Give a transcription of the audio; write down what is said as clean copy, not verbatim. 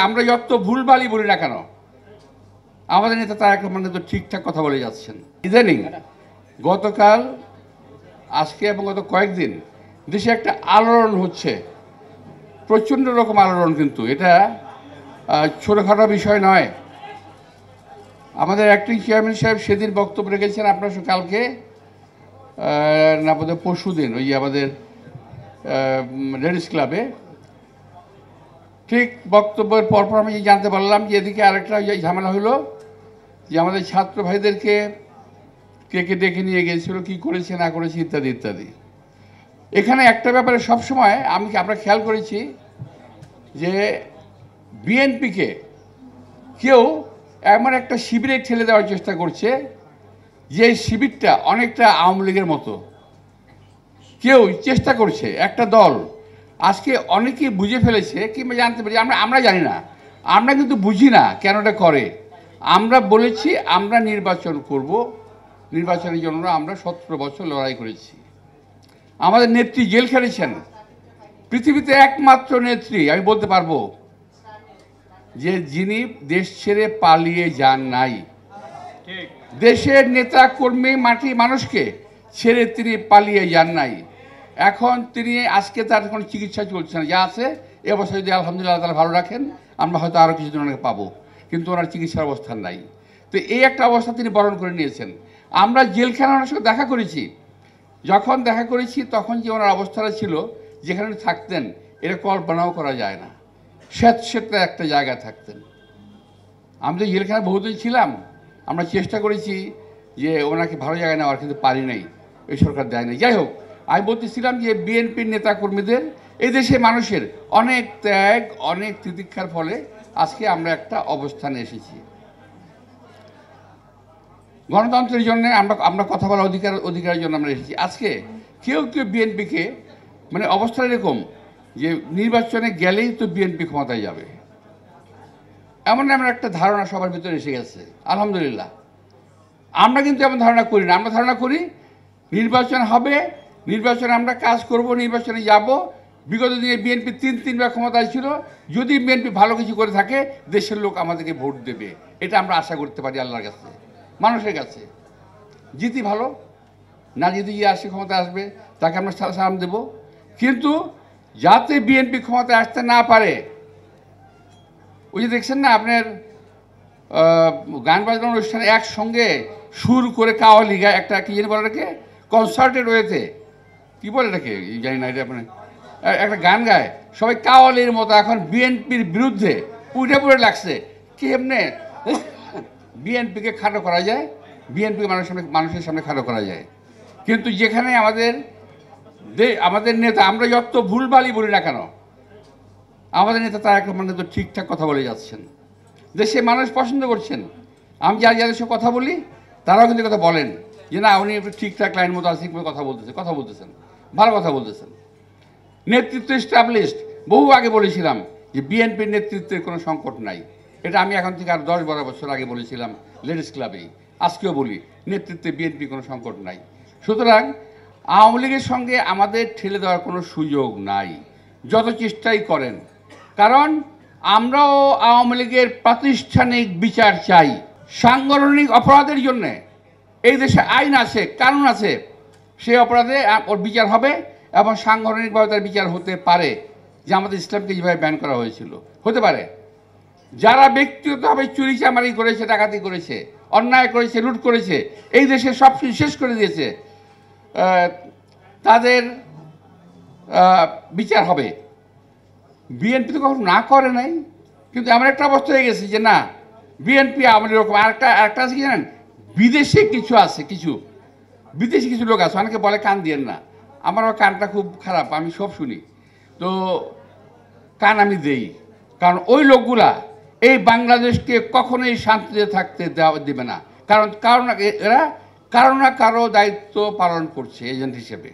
আমরা যত ভুলভালই বলি না কেন আমাদের নেতা তারেক রহমান তো ঠিকঠাক কথা বলে যাচ্ছেন। ইদানিং গতকাল আজকে এবং গত কয়েকদিন দেশে একটা আলোড়ন হচ্ছে, প্রচণ্ড রকম আলোড়ন, কিন্তু এটা ছোটোখাটো বিষয় নয়। আমাদের অ্যাক্টিং চেয়ারম্যান সাহেব সেদিন বক্তব্য রেখেছেন, আপনার কালকে না বোধহয় পরশু দিন ওই আমাদের লেডিস ক্লাবে। ঠিক বক্তব্যের পরপর আমি জানতে পারলাম যে এদিকে আরেকটা ঝামেলা হলো যে আমাদের ছাত্র ভাইদেরকে কে ডেকে নিয়ে গিয়েছিল, কী করেছে না করেছে ইত্যাদি ইত্যাদি। এখানে একটা ব্যাপারে সবসময় আমরা খেয়াল করেছি যে বিএনপিকে কেউ এমন একটা শিবিরে ঠেলে দেওয়ার চেষ্টা করছে যে শিবিরটা অনেকটা আওয়ামী লীগের মতো। কেউ চেষ্টা করছে, একটা দল আজকে অনেকেই বুঝে ফেলেছে কিংবা জানতে পারি, আমরা জানি না, আমরা কিন্তু বুঝি না কেন এটা করে। আমরা বলেছি আমরা নির্বাচন করব, নির্বাচনের জন্য আমরা 17 বছর লড়াই করেছি। আমাদের নেত্রী জেল খেটেছেন, পৃথিবীতে একমাত্র নেত্রী আমি বলতে পারবো যে যিনি দেশ ছেড়ে পালিয়ে যান নাই। দেশের নেতা কর্মী মাটি মানুষকে ছেড়ে তিনি পালিয়ে যান নাই। এখন তিনি আজকে তার কোনো চিকিৎসা চলছে না, যা আছে এ অবস্থা যদি আলহামদুলিল্লাহ তারা ভালো রাখেন আমরা হয়তো আরও কিছুদিন ওনাকে পাবো, কিন্তু ওনার চিকিৎসার অবস্থা নাই। তো এই একটা অবস্থা তিনি বরণ করে নিয়েছেন। আমরা জেলখানা ওনার সঙ্গে দেখা করেছি, যখন দেখা করেছি তখন যে ওনার অবস্থাটা ছিল যেখানে উনি থাকতেন এটা কল্পনাও করা যায় না, স্যাঁতস্যাঁতে একটা জায়গায় থাকতেন। আমি তো জেলখানায় বহুদিন ছিলাম, আমরা চেষ্টা করেছি যে ওনাকে ভালো জায়গায় নেওয়ার, কিন্তু পারি নাই, এই সরকার দেয় নাই। যাই হোক, আমি বলতেছিলাম যে বিএনপির নেতাকর্মীদের, এই দেশে মানুষের অনেক ত্যাগ, অনেক তিতিক্ষার ফলে আজকে আমরা একটা অবস্থানে এসেছি। গণতন্ত্রের জন্য আমরা কথা বলার অধিকারের জন্য আমরা এসেছি। আজকে কেউ বিএনপিকে মানে অবস্থা এরকম যে নির্বাচনে গেলেই তো বিএনপি ক্ষমতায় যাবে, এমন একটা ধারণা সবার ভিতরে এসে গেছে। আলহামদুলিল্লাহ আমরা কিন্তু এমন ধারণা করি না। আমরা ধারণা করি নির্বাচন হবে, নির্বাচনে আমরা কাজ করব, নির্বাচনে যাব। বিগত দিনে বিএনপি তিনবার ক্ষমতায় ছিল, যদি বিএনপি ভালো কিছু করে থাকে দেশের লোক আমাদেরকে ভোট দেবে, এটা আমরা আশা করতে পারি আল্লাহর কাছে, মানুষের কাছে। জিতি ভালো, না জিতি যে আসে ক্ষমতা আসবে তাকে আমরা সালাম দেব, কিন্তু যাতে বিএনপি ক্ষমতায় আসতে না পারে। ওই যে দেখছেন না আপনার গান বাজনা অনুষ্ঠানে একসঙ্গে সুর করে কাওয়ালি গায়, একটা কি জানি বলে এটাকে, কনসার্টের ওয়েতে কী বলে এটাকে জানি না, এটা আপনার একটা গান গায় সবাই কাওয়ালির মতো। এখন বিএনপির বিরুদ্ধে উঠে পড়ে লাগছে কি এমনি বিএনপিকে খাটো করা যায়, বিএনপি মানুষের সামনে খাটো করা যায়। কিন্তু যেখানে আমাদের নেতা, আমরা যত ভুলভালই বলি না কেন আমাদের নেতা তারেক রহমান তো ঠিকঠাক কথা বলে যাচ্ছেন, দেশে মানুষ পছন্দ করছেন। আমি যাদের সাথে কথা বলি তারাও কিন্তু কথা বলেন যে না উনি একটু ঠিকঠাক লাইন মতো আছে, কথা বলতেছেন, ভালো কথা বলতেছেন। নেতৃত্ব এস্টাবলিশড, বহু আগে বলেছিলাম যে বিএনপির নেতৃত্বের কোনো সংকট নাই। এটা আমি এখন থেকে আর 10-12 বছর আগে বলেছিলাম লেডিস ক্লাবেই, আজকেও বলি নেতৃত্বে বিএনপির কোনো সংকট নাই। সুতরাং আওয়ামী লীগের সঙ্গে আমাদের ঠেলে দেওয়ার কোনো সুযোগ নাই, যত চেষ্টাই করেন। কারণ আমরাও আওয়ামী লীগের প্রাতিষ্ঠানিক বিচার চাই। সাংগঠনিক অপরাধের জন্যে এই দেশে আইন আছে, কানুন আছে, সেই অপরাধে ওর বিচার হবে এবং সাংগঠনিকভাবে তার বিচার হতে পারে। যে আমাদের ইসলামকে যেভাবে ব্যান করা হয়েছিল হতে পারে। যারা ব্যক্তিগতভাবে চুরি চামারি করেছে, ডাকাতি করেছে, অন্যায় করেছে, লুট করেছে, এই দেশে সব কিছু শেষ করে দিয়েছে, তাদের বিচার হবে। বিএনপি তো কখনো না করে নাই, কিন্তু এমন একটা অবস্থা হয়ে গেছে যে না বিএনপি আমাদের এরকম। আরেকটা আছে কি জানেন, বিদেশি কিছু লোক আছে, অনেকে বলে কান দিয়েন না, আমার কানটা খুব খারাপ, আমি সব শুনি, তো কান আমি দেই। কারণ ওই লোকগুলা এই বাংলাদেশকে কখনোই শান্তিতে থাকতে দেবে না, কারণ এরা কারো না কারো দায়িত্ব পালন করছে এজেন্ট হিসেবে।